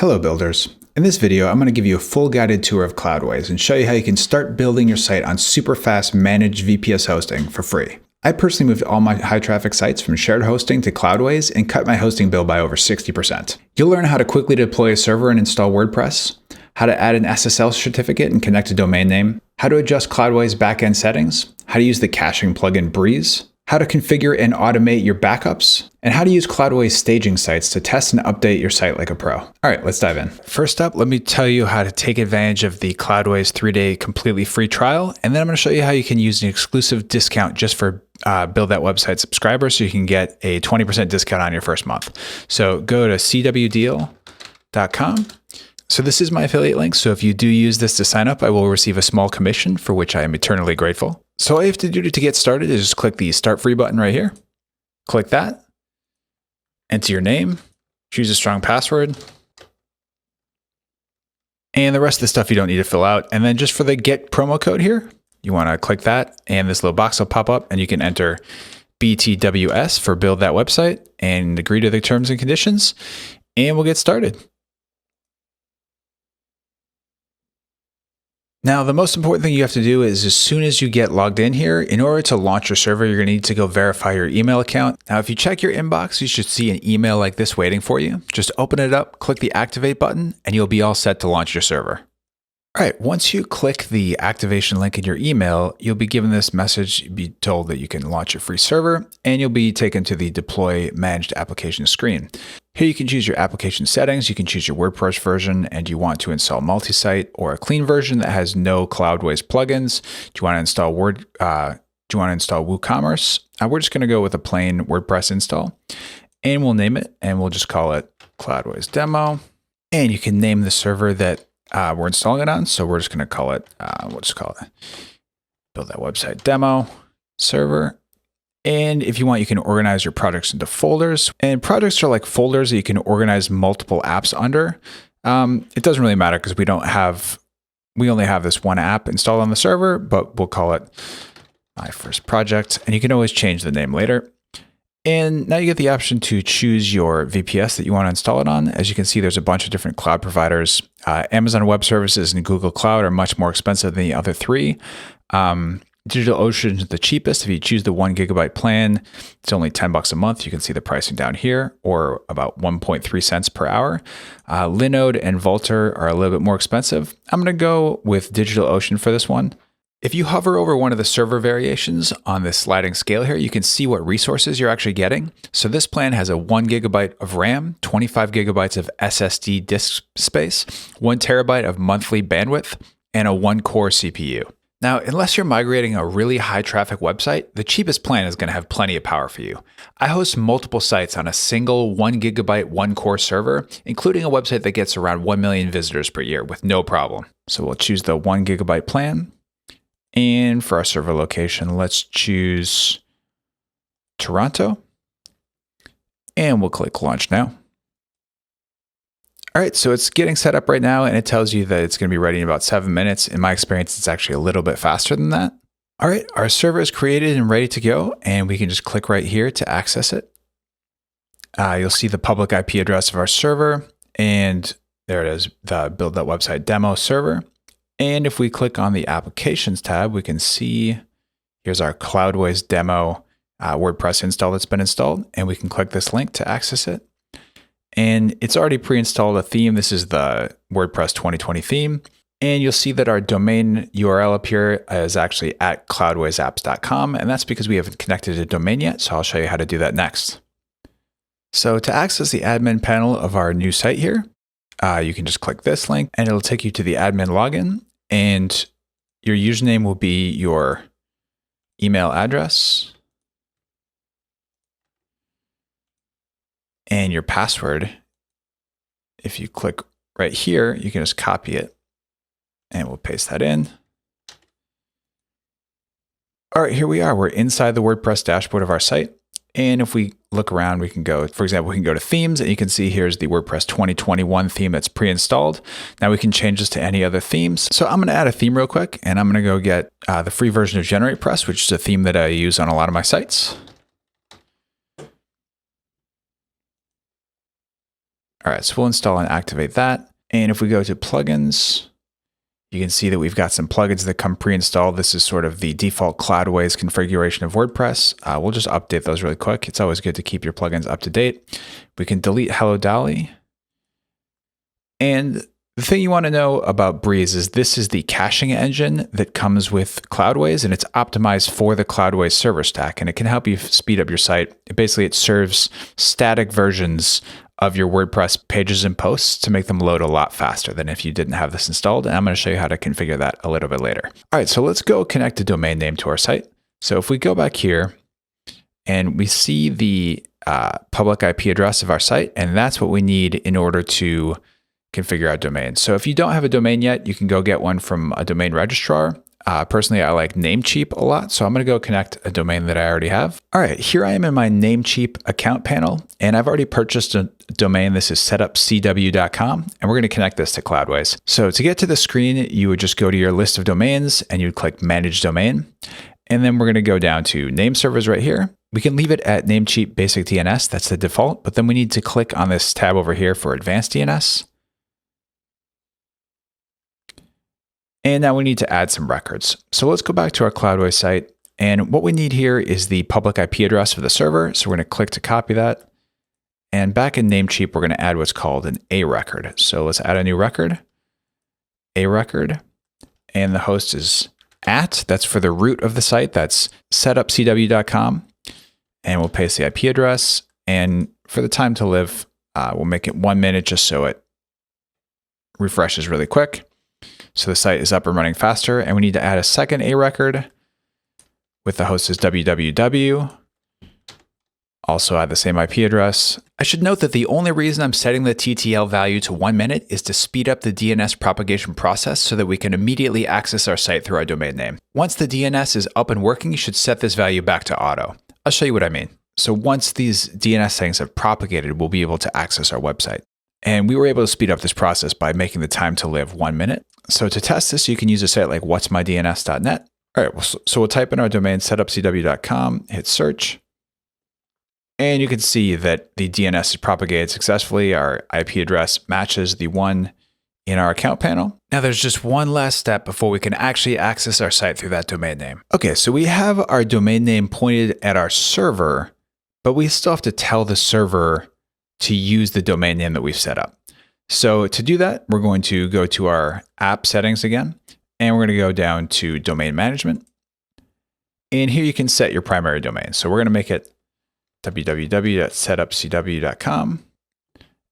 Hello builders. In this video, I'm going to give you a full guided tour of Cloudways and show you how you can start building your site on super fast managed VPS hosting for free. I personally moved all my high traffic sites from shared hosting to Cloudways and cut my hosting bill by over 60%. You'll learn how to quickly deploy a server and install WordPress, how to add an SSL certificate and connect a domain name, how to adjust Cloudways backend settings, how to use the caching plugin Breeze, how to configure and automate your backups, and how to use Cloudways staging sites to test and update your site like a pro. All right, let's dive in. First up, let me tell you how to take advantage of the Cloudways 3-day completely free trial, and then I'm going to show you how you can use an exclusive discount just for Build That Website subscribers so you can get a 20% discount on your first month. So go to cwdeal.com. So this is my affiliate link, so if you do use this to sign up, I will receive a small commission for which I am eternally grateful. So all you have to do to get started is just click the Start Free button right here. Click that, enter your name, choose a strong password, and the rest of the stuff you don't need to fill out. And then just for the Get promo code here, you want to click that, and this little box will pop up, and you can enter BTWS for Build That Website and agree to the terms and conditions, and we'll get started. Now, the most important thing you have to do is as soon as you get logged in here, in order to launch your server, you're going to need to go verify your email account. Now, if you check your inbox, you should see an email like this waiting for you. Just open it up, click the activate button, and you'll be all set to launch your server. All right, once you click the activation link in your email, you'll be given this message. You'll be told that you can launch your free server, and you'll be taken to the Deploy Managed Application screen. Here you can choose your application settings, you can choose your WordPress version, and do you want to install multi-site or a clean version that has no Cloudways plugins? Do you want to install WooCommerce? We're just going to go with a plain WordPress install, and we'll name it, and we'll just call it Cloudways Demo. And you can name the server that we're installing it on. So we're just going to call it, we'll just call it Build That Website Demo server. And if you want, you can organize your projects into folders. And projects are like folders that you can organize multiple apps under. It doesn't really matter because we only have this one app installed on the server, but we'll call it My First Project. And you can always change the name later. And now you get the option to choose your VPS that you want to install it on. As you can see, there's a bunch of different cloud providers. Amazon Web Services and Google Cloud are much more expensive than the other three. DigitalOcean is the cheapest. If you choose the 1 GB plan, it's only $10 a month. You can see the pricing down here, or about 1.3 cents per hour. Linode and Vultr are a little bit more expensive. I'm going to go with DigitalOcean for this one. If you hover over one of the server variations on this sliding scale here, you can see what resources you're actually getting. So this plan has a 1 GB of RAM, 25 GB of SSD disk space, 1 TB of monthly bandwidth, and a 1-core CPU. Now, unless you're migrating a really high traffic website, the cheapest plan is going to have plenty of power for you. I host multiple sites on a single 1 GB, 1-core server, including a website that gets around 1 million visitors per year with no problem. So we'll choose the 1 GB plan. And for our server location, let's choose Toronto. And we'll click Launch Now. All right, so it's getting set up right now, and it tells you that it's going to be ready in about 7 minutes. In my experience, it's actually a little bit faster than that. All right, our server is created and ready to go, and we can just click right here to access it. You'll see the public IP address of our server, and there it is, the Build That Website Demo server. And if we click on the Applications tab, we can see here's our Cloudways Demo WordPress install that's been installed, and we can click this link to access it. And it's already pre-installed a theme. This is the WordPress 2020 theme. And you'll see that our domain URL up here is actually at cloudwaysapps.com, and that's because we haven't connected a domain yet, so I'll show you how to do that next. So to access the admin panel of our new site here, you can just click this link, and it'll take you to the admin login. And your username will be your email address. And your password, if you click right here, you can just copy it and we'll paste that in. All right, here we are. We're inside the WordPress dashboard of our site. And if we look around, we can go, for example, we can go to themes, and you can see here's the WordPress 2021 theme that's pre-installed. Now we can change this to any other themes. So I'm going to add a theme real quick, and I'm going to go get the free version of GeneratePress, which is a theme that I use on a lot of my sites. All right, so we'll install and activate that. And if we go to plugins, you can see that we've got some plugins that come pre-installed. This is sort of the default Cloudways configuration of WordPress. We'll just update those really quick. It's always good to keep your plugins up to date. We can delete Hello Dolly. And the thing you want to know about Breeze is this is the caching engine that comes with Cloudways, and it's optimized for the Cloudways server stack, and it can help you speed up your site. Basically, it serves static versions of your WordPress pages and posts to make them load a lot faster than if you didn't have this installed. And I'm going to show you how to configure that a little bit later. All right, so let's go connect a domain name to our site. So if we go back here and we see the public IP address of our site, and that's what we need in order to configure our domain. So if you don't have a domain yet, you can go get one from a domain registrar. Personally, I like Namecheap a lot, so I'm going to go connect a domain that I already have. All right, here I am in my Namecheap account panel, and I've already purchased a domain. This is setupcw.com, and we're going to connect this to Cloudways. So to get to the screen, you would just go to your list of domains, and you'd click Manage Domain, and then we're going to go down to Name Servers right here. We can leave it at Namecheap Basic DNS. That's the default, but then we need to click on this tab over here for Advanced DNS. And now we need to add some records. So let's go back to our Cloudways site. And what we need here is the public IP address of the server. So we're going to click to copy that. And back in Namecheap, we're going to add what's called an A record. So let's add a new record, A record. And the host is that's for the root of the site. That's setupcw.com. And we'll paste the IP address. And for the time to live, we'll make it 1 minute just so it refreshes really quick. So the site is up and running faster, and we need to add a second A record with the host as www. Also add the same IP address. I should note that the only reason I'm setting the TTL value to 1 minute is to speed up the DNS propagation process so that we can immediately access our site through our domain name. Once the DNS is up and working, you should set this value back to auto. I'll show you what I mean. So once these DNS settings have propagated, we'll be able to access our website. And we were able to speed up this process by making the time to live 1 minute. So to test this, you can use a site like whatsmydns.net. All right, so we'll type in our domain setupcw.com, hit search, and you can see that the DNS is propagated successfully. Our IP address matches the one in our account panel. Now there's just one last step before we can actually access our site through that domain name. Okay, so we have our domain name pointed at our server, but we still have to tell the server to use the domain name that we've set up. So to do that, we're going to go to our app settings again, and we're going to go down to domain management. And here you can set your primary domain. So we're going to make it www.setupcw.com.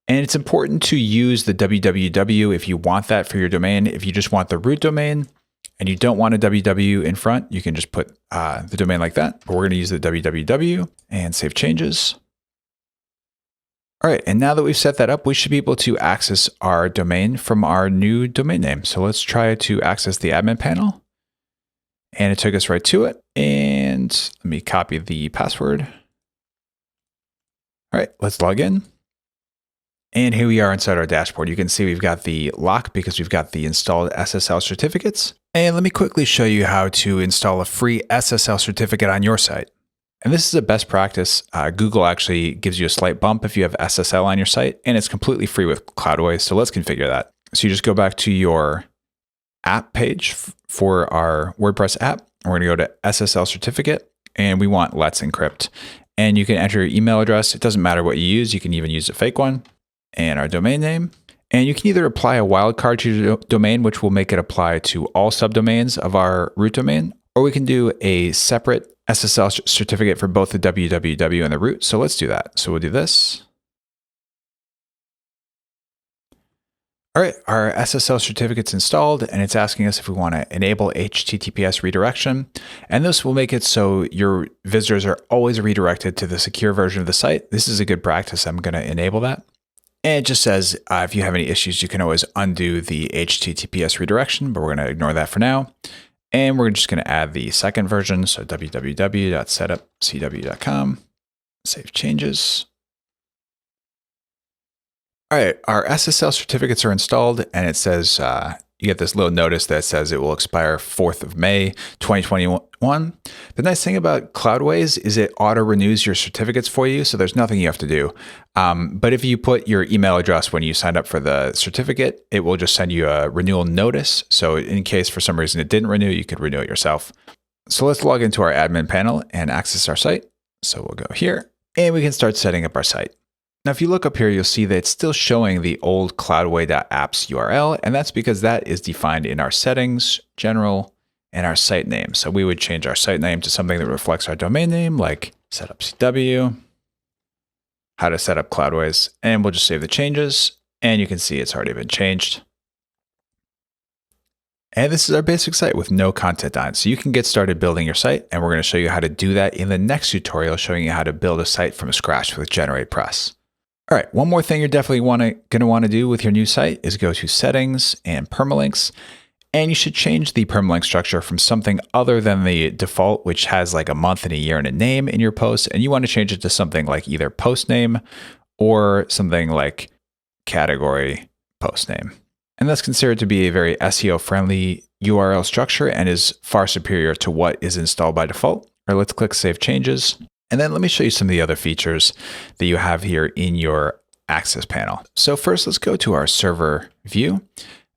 And it's important to use the www if you want that for your domain. If you just want the root domain and you don't want a www in front, you can just put the domain like that. But we're going to use the www and save changes. All right, and now that we've set that up, we should be able to access our domain from our new domain name. So let's try to access the admin panel. And it took us right to it. And let me copy the password. All right, let's log in. And here we are inside our dashboard. You can see we've got the lock because we've got the installed SSL certificates. And let me quickly show you how to install a free SSL certificate on your site. And this is a best practice. Google actually gives you a slight bump if you have SSL on your site, and it's completely free with Cloudways. So let's configure that. So you just go back to your app page for our WordPress app. We're going to go to SSL certificate, and we want Let's Encrypt. And you can enter your email address. It doesn't matter what you use. You can even use a fake one, and our domain name. And you can either apply a wildcard to your domain, which will make it apply to all subdomains of our root domain, or we can do a separate SSL certificate for both the www and the root. So let's do that. So we'll do this. All right, our SSL certificate's installed, and it's asking us if we want to enable HTTPS redirection. And this will make it so your visitors are always redirected to the secure version of the site. This is a good practice. I'm going to enable that. And it just says, if you have any issues, you can always undo the HTTPS redirection, but we're going to ignore that for now. And we're just going to add the second version. So www.setupcw.com, save changes. All right, our SSL certificates are installed, and it says you get this little notice that says it will expire 4th of May, 2021. The nice thing about Cloudways is it auto renews your certificates for you. So there's nothing you have to do. But if you put your email address when you signed up for the certificate, it will just send you a renewal notice. So in case for some reason it didn't renew, you could renew it yourself. So let's log into our admin panel and access our site. So we'll go here and we can start setting up our site. Now, if you look up here, you'll see that it's still showing the old cloudway.apps URL, and that's because that is defined in our settings, general, and our site name. So we would change our site name to something that reflects our domain name, like setupcw, how to set up Cloudways, and we'll just save the changes, and you can see it's already been changed. And this is our basic site with no content on it. So you can get started building your site, and we're going to show you how to do that in the next tutorial, showing you how to build a site from scratch with GeneratePress. All right, one more thing you're definitely going to want to do with your new site is go to Settings and Permalinks, and you should change the permalink structure from something other than the default, which has like a month and a year and a name in your post, and you want to change it to something like either post name or something like category post name. And that's considered to be a very SEO-friendly URL structure and is far superior to what is installed by default. All right, let's click Save Changes. And then let me show you some of the other features that you have here in your access panel. So first, let's go to our server view,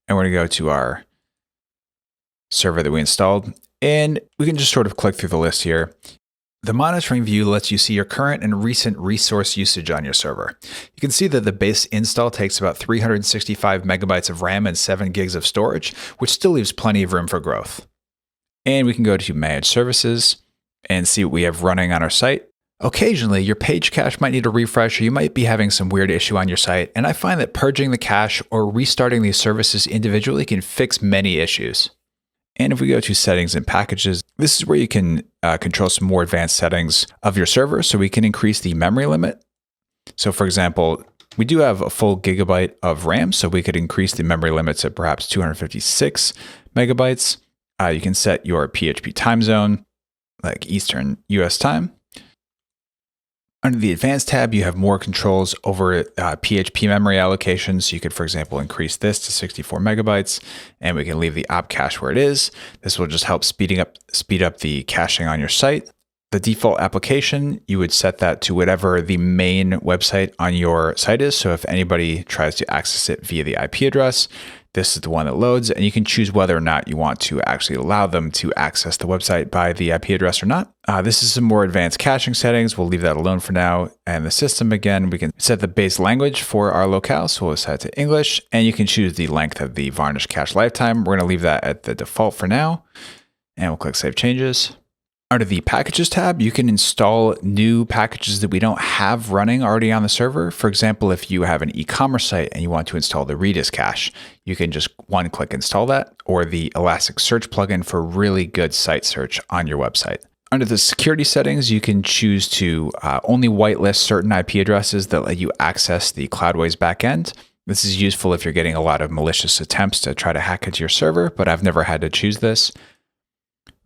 and we're going to go to our server that we installed, and we can just sort of click through the list here. The monitoring view lets you see your current and recent resource usage on your server. You can see that the base install takes about 365 megabytes of RAM and 7 gigs of storage, which still leaves plenty of room for growth. And we can go to Manage Services and see what we have running on our site. Occasionally, your page cache might need a refresh, or you might be having some weird issue on your site, and I find that purging the cache or restarting these services individually can fix many issues. And if we go to Settings and Packages, this is where you can control some more advanced settings of your server, so we can increase the memory limit. So for example, we do have a full gigabyte of RAM, so we could increase the memory limit to perhaps 256 megabytes. You can set your PHP time zone, like Eastern US time. Under the Advanced tab, you have more controls over PHP memory allocations. You could, for example, increase this to 64 megabytes, and we can leave the op cache where it is. This will just help speed up the caching on your site. The default application, you would set that to whatever the main website on your site is. So if anybody tries to access it via the IP address, this is the one that loads, and you can choose whether or not you want to actually allow them to access the website by the IP address or not. This is some more advanced caching settings. We'll leave that alone for now. And the system, again, we can set the base language for our locale. So we'll set it to English, and you can choose the length of the varnish cache lifetime. We're going to leave that at the default for now, and we'll click Save Changes. Under the Packages tab, you can install new packages that we don't have running already on the server. For example, if you have an e-commerce site and you want to install the Redis cache, you can just one-click install that, or the Elasticsearch plugin for really good site search on your website. Under the security settings, you can choose to only whitelist certain IP addresses that let you access the Cloudways backend. This is useful if you're getting a lot of malicious attempts to try to hack into your server, but I've never had to choose this.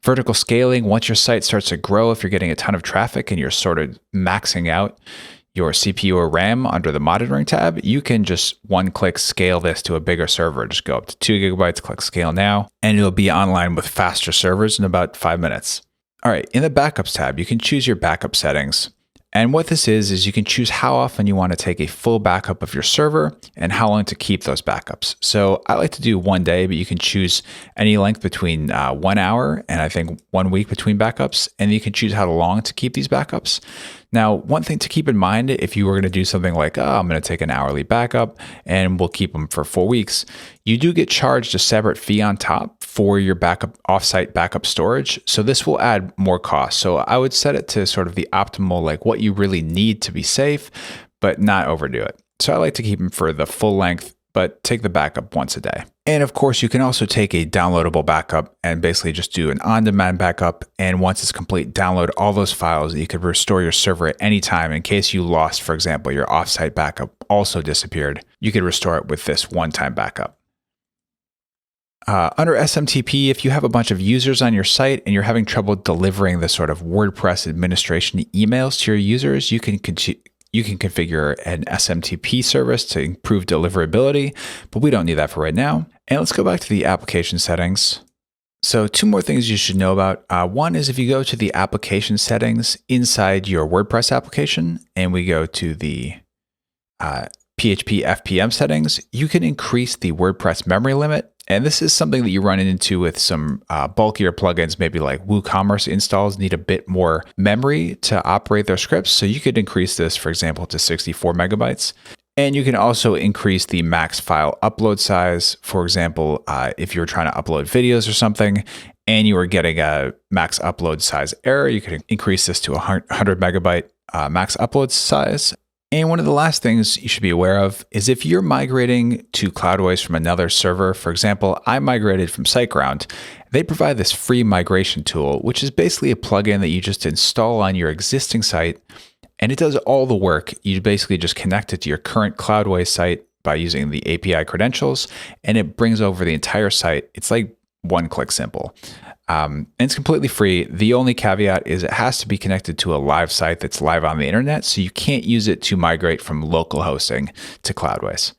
Vertical scaling, once your site starts to grow, if you're getting a ton of traffic and you're sort of maxing out your CPU or RAM under the monitoring tab, you can just one-click scale this to a bigger server. Just go up to 2 gigabytes, click Scale Now, and it'll be online with faster servers in about 5 minutes. All right, in the Backups tab, you can choose your backup settings. And what this is you can choose how often you want to take a full backup of your server and how long to keep those backups. So I like to do 1 day, but you can choose any length between 1 hour and I think 1 week between backups. And you can choose how long to keep these backups. Now, one thing to keep in mind, if you were going to do something like, I'm going to take an hourly backup and we'll keep them for 4 weeks, you do get charged a separate fee on top for your backup offsite backup storage. So this will add more cost. So I would set it to sort of the optimal, like what you really need to be safe, but not overdo it. So I like to keep them for the full length, but take the backup once a day. And of course, you can also take a downloadable backup and basically just do an on-demand backup. And once it's complete, download all those files. You could restore your server at any time in case you lost, for example, your offsite backup also disappeared. You could restore it with this one-time backup. Under SMTP, if you have a bunch of users on your site and you're having trouble delivering the sort of WordPress administration emails to your users, you can you can configure an SMTP service to improve deliverability, but we don't need that for right now. And let's go back to the application settings. So 2 more things you should know about. One is if you go to the application settings inside your WordPress application, and we go to the PHP-FPM settings, you can increase the WordPress memory limit. And this is something that you run into with some bulkier plugins, maybe like WooCommerce installs need a bit more memory to operate their scripts. So you could increase this, for example, to 64 megabytes. And you can also increase the max file upload size. For example, if you're trying to upload videos or something, and you were getting a max upload size error, you could increase this to 100 megabyte max upload size. And one of the last things you should be aware of is if you're migrating to Cloudways from another server, for example, I migrated from SiteGround, they provide this free migration tool, which is basically a plugin that you just install on your existing site, and it does all the work. You basically just connect it to your current Cloudways site by using the API credentials, and it brings over the entire site. It's like one-click simple. And it's completely free. The only caveat is it has to be connected to a live site that's live on the internet, so you can't use it to migrate from local hosting to Cloudways.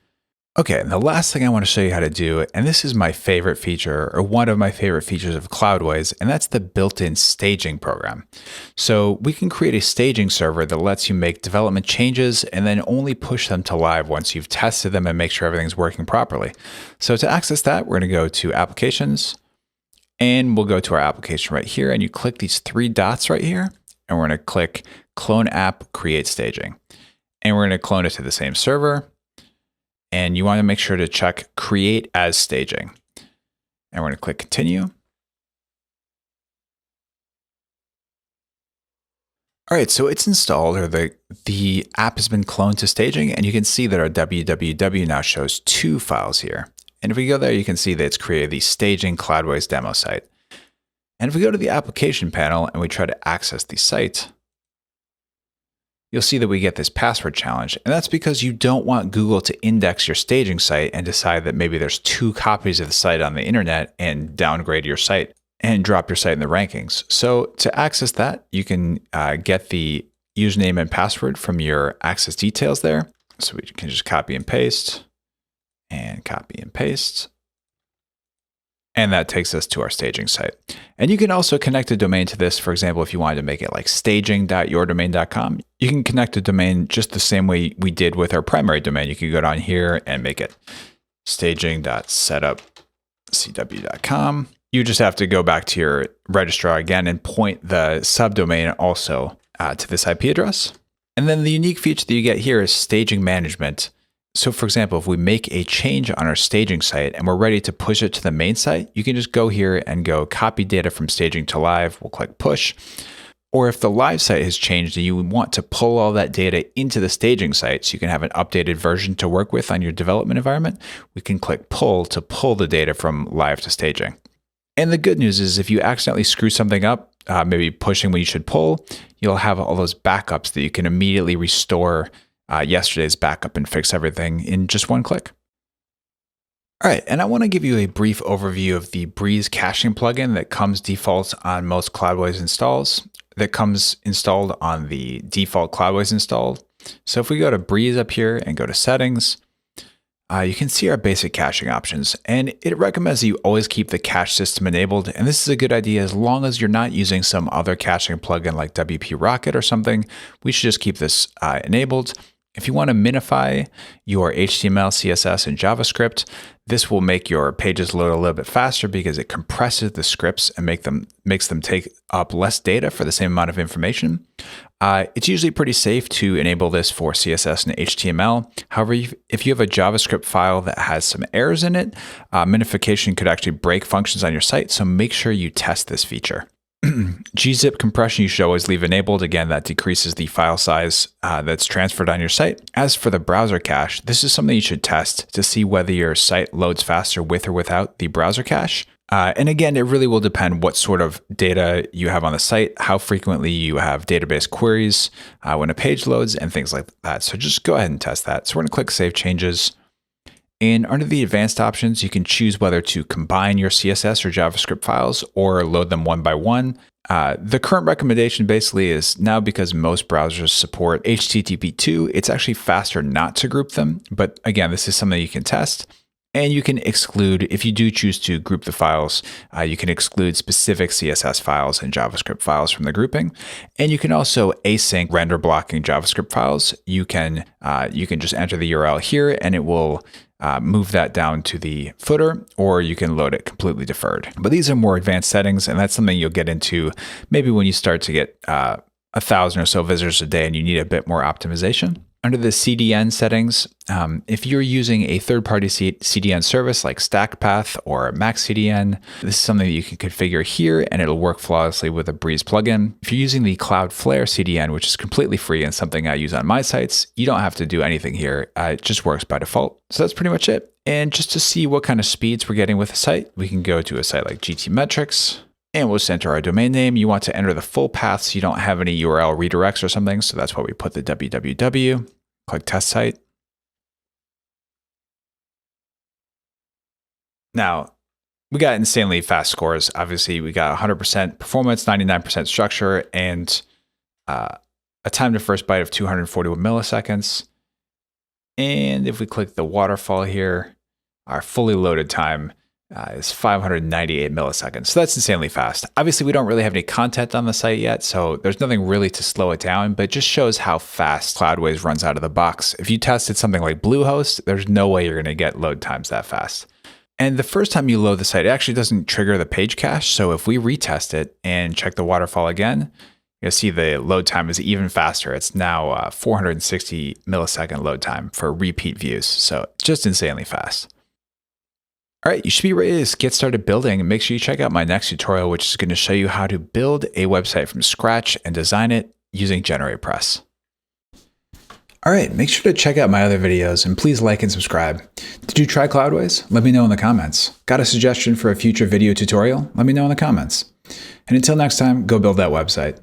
Okay, and the last thing I want to show you how to do, and this is my favorite feature, or one of my favorite features of Cloudways, and that's the built-in staging program. So we can create a staging server that lets you make development changes and then only push them to live once you've tested them and make sure everything's working properly. So to access that, we're going to go to Applications, and we'll go to our application right here, and you click these 3 dots right here, and we're going to click Clone App, Create Staging. And we're going to clone it to the same server. And you want to make sure to check Create as Staging. And we're going to click Continue. All right, so it's installed, or the app has been cloned to staging, and you can see that our www now shows 2 files here. And if we go there, you can see that it's created the staging Cloudways demo site. And if we go to the application panel and we try to access the site, you'll see that we get this password challenge. And that's because you don't want Google to index your staging site and decide that maybe there's 2 copies of the site on the internet and downgrade your site and drop your site in the rankings. So to access that, you can get the username and password from your access details there. So we can just copy and paste. And copy and paste. And that takes us to our staging site. And you can also connect a domain to this. For example, if you wanted to make it like staging.yourdomain.com, you can connect a domain just the same way we did with our primary domain. You can go down here and make it staging.setupcw.com. You just have to go back to your registrar again and point the subdomain also to this IP address. And then the unique feature that you get here is staging management. So for example, if we make a change on our staging site and we're ready to push it to the main site, you can just go here and go copy data from staging to live. We'll click push. Or if the live site has changed and you want to pull all that data into the staging site so you can have an updated version to work with on your development environment, we can click pull to pull the data from live to staging. And the good news is if you accidentally screw something up, maybe pushing when you should pull, you'll have all those backups that you can immediately restore yesterday's backup and fix everything in just one click. All right, and I want to give you a brief overview of the Breeze caching plugin that comes default on most Cloudways installs, that comes installed on the default Cloudways install. So if we go to Breeze up here and go to Settings, you can see our basic caching options, and it recommends that you always keep the cache system enabled. And this is a good idea as long as you're not using some other caching plugin like WP Rocket or something. We should just keep this enabled. If you want to minify your HTML, CSS, and JavaScript, this will make your pages load a little bit faster because it compresses the scripts and makes them take up less data for the same amount of information. It's usually pretty safe to enable this for CSS and HTML. However, if you have a JavaScript file that has some errors in it, minification could actually break functions on your site, so make sure you test this feature. gzip compression you should always leave enabled. Again, that decreases the file size that's transferred on your site. As for the browser cache, this is something you should test to see whether your site loads faster with or without the browser cache. And again, it really will depend what sort of data you have on the site, how frequently you have database queries when a page loads, and things like that. So just go ahead and test that. So we're going to click Save Changes. And under the advanced options, you can choose whether to combine your CSS or JavaScript files or load them one by one. The current recommendation basically is now, because most browsers support HTTP2, it's actually faster not to group them. But again, this is something you can test. And you can exclude, if you do choose to group the files, you can exclude specific CSS files and JavaScript files from the grouping. And you can also async render blocking JavaScript files. You can just enter the URL here and it will move that down to the footer, or you can load it completely deferred. But these are more advanced settings, and that's something you'll get into maybe when you start to get 1,000 or so visitors a day and you need a bit more optimization. Under the CDN settings, if you're using a third-party CDN service like StackPath or MaxCDN, this is something that you can configure here and it'll work flawlessly with a Breeze plugin. If you're using the Cloudflare CDN, which is completely free and something I use on my sites, you don't have to do anything here. It just works by default. So that's pretty much it. And just to see what kind of speeds we're getting with the site, we can go to a site like GTmetrix. And we'll just enter our domain name. You want to enter the full path so you don't have any URL redirects or something. So that's why we put the www. Click test site. Now, we got insanely fast scores. Obviously, we got 100% performance, 99% structure, and a time to first byte of 241 milliseconds. And if we click the waterfall here, our fully loaded time is 598 milliseconds. So that's insanely fast. Obviously, we don't really have any content on the site yet, so there's nothing really to slow it down, but it just shows how fast Cloudways runs out of the box. If you tested something like Bluehost, there's no way you're going to get load times that fast. And the first time you load the site, it actually doesn't trigger the page cache. So if we retest it and check the waterfall again, you'll see the load time is even faster. It's now 460 millisecond load time for repeat views. So just insanely fast. All right, you should be ready to get started building, and make sure you check out my next tutorial, which is going to show you how to build a website from scratch and design it using GeneratePress. All right, make sure to check out my other videos and please like and subscribe. Did you try Cloudways? Let me know in the comments. Got a suggestion for a future video tutorial? Let me know in the comments. And until next time, go build that website.